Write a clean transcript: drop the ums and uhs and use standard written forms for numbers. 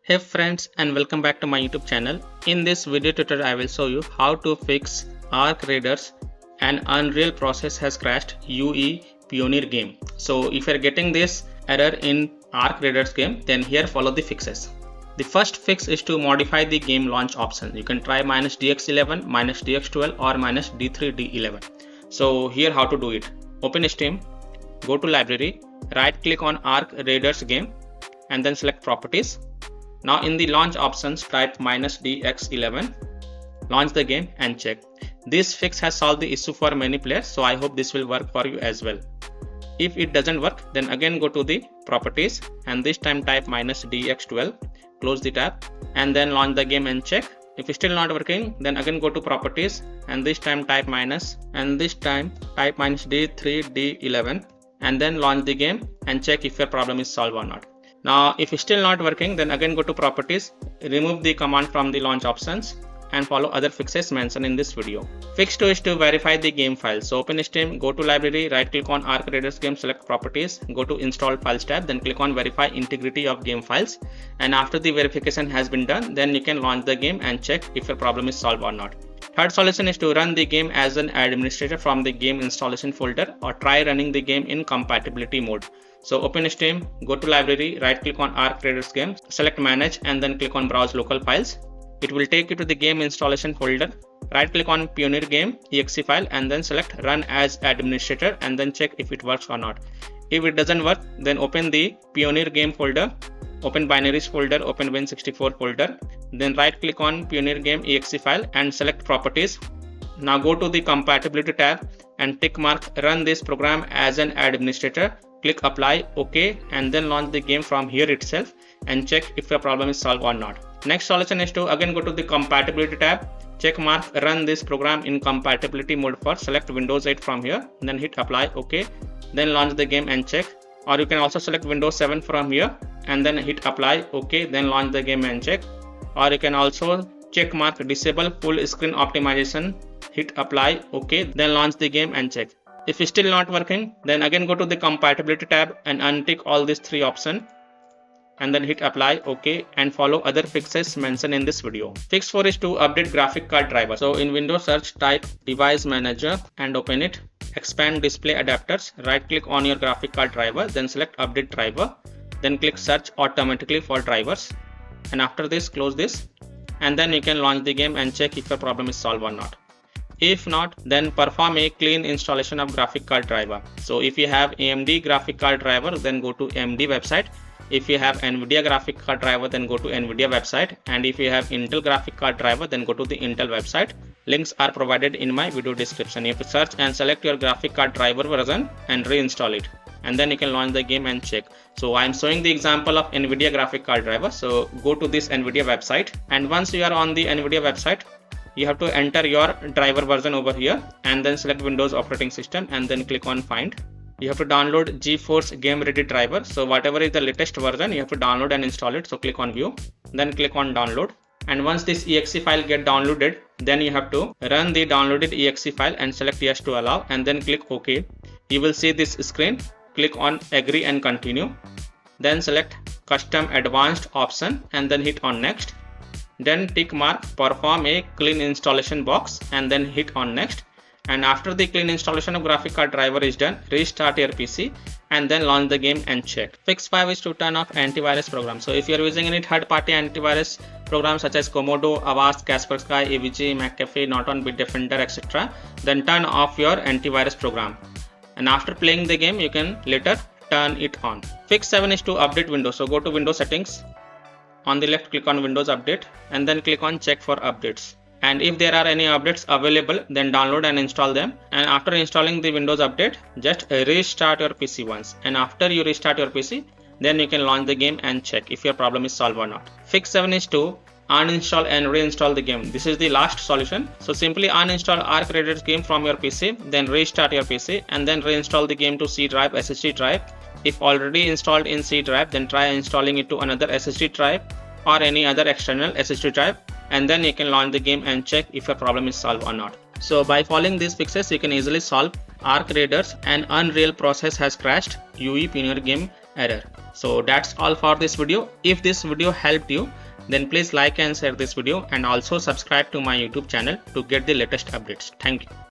Hey friends, and welcome back to my YouTube channel. In this video tutorial I will show you how to fix Arc Raiders and Unreal process has crashed UE-PioneerGame. So if you are getting this error in Arc Raiders game, then here follow the fixes. The first fix is to modify the game launch option. You can try -DX11, -DX12 or -D3D11. So here how to do it. Open Steam, go to library, right click on Arc Raiders game and then select properties. Now in the launch options type -DX11, launch the game and check. This fix has solved the issue for many players, so I hope this will work for you as well. If it doesn't work, then again go to the properties and this time type -DX12, close the tab and then launch the game and check. If it's still not working, then again go to properties and this time type -D3D11 and then launch the game and check if your problem is solved or not. Now if it's still not working, then again go to properties, remove the command from the launch options and follow other fixes mentioned in this video. Fix 2 is to verify the game file. So open Steam, go to library, right click on Arc Raiders game, select properties, go to install files tab, then click on verify integrity of game files, and after the verification has been done, then you can launch the game and check if your problem is solved or not. Third solution is to run the game as an administrator from the game installation folder or try running the game in compatibility mode. So open Steam, go to library, right click on Arc Raiders game, select manage and then click on browse local files. It will take you to the game installation folder. Right click on Pioneer Game exe file and then select run as administrator and then check if it works or not. If it doesn't work, then open the Pioneer Game folder, open binaries folder, open Win64 folder, then right click on Pioneer Game exe file and select properties. Now go to the compatibility tab and tick mark run this program as an administrator. Click apply, OK, and then launch the game from here itself and check if your problem is solved or not. Next solution is to again go to the compatibility tab, check mark run this program in compatibility mode for, select Windows 8 from here, then hit apply, OK, then launch the game and check. Or you can also select Windows 7 from here and then hit apply, OK, then launch the game and check. Or you can also check mark disable full screen optimization, hit apply, OK, then launch the game and check. If it's still not working, then again go to the compatibility tab and untick all these three options and then hit apply, OK, and follow other fixes mentioned in this video. Fix 4 is to update graphic card driver. So in Windows search type device manager and open it, expand display adapters, right click on your graphic card driver, then select update driver, then click search automatically for drivers, and after this close this and then you can launch the game and check if your problem is solved or not. If not, then perform a clean installation of graphic card driver. So if you have AMD graphic card driver, then go to AMD website. If you have NVIDIA graphic card driver, then go to NVIDIA website. And if you have Intel graphic card driver, then go to the Intel website. Links are provided in my video description. You have to search and select your graphic card driver version and reinstall it. And then you can launch the game and check. So I'm showing the example of NVIDIA graphic card driver. So go to this NVIDIA website. And once you are on the NVIDIA website, you have to enter your driver version over here and then select Windows operating system and then click on find. You have to download GeForce Game Ready driver. So whatever is the latest version, you have to download and install it. So click on view, then click on download. And once this exe file get downloaded, then you have to run the downloaded exe file and select yes to allow and then click OK. You will see this screen. Click on agree and continue. Then select custom advanced option and then hit on next. Then tick mark perform a clean installation box and then hit on next. And after the clean installation of graphic card driver is done, restart your PC and then launch the game and check. Fix 5 is to turn off antivirus program. So if you are using any third-party antivirus programs such as Komodo, Avast, Kaspersky, AVG, McAfee, Norton, Bitdefender, etc., then turn off your antivirus program. And after playing the game, you can later turn it on. Fix 7 is to update Windows. So go to Windows settings. On the left, click on Windows Update and then click on check for updates. And if there are any updates available, then download and install them. And after installing the Windows Update, just restart your PC once. And after you restart your PC, then you can launch the game and check if your problem is solved or not. Fix 7 is to uninstall and reinstall the game. This is the last solution. So simply uninstall Arc Raiders game from your PC, then restart your PC and then reinstall the game to C drive, SSD drive. If already installed in C drive, then try installing it to another SSD drive or any other external SSD drive, and then you can launch the game and check if your problem is solved or not. So by following these fixes, you can easily solve Arc Raiders and Unreal process has crashed UE-PioneerGame error. So that's all for this video. If this video helped you, then please like and share this video, and also subscribe to my YouTube channel to get the latest updates. Thank you.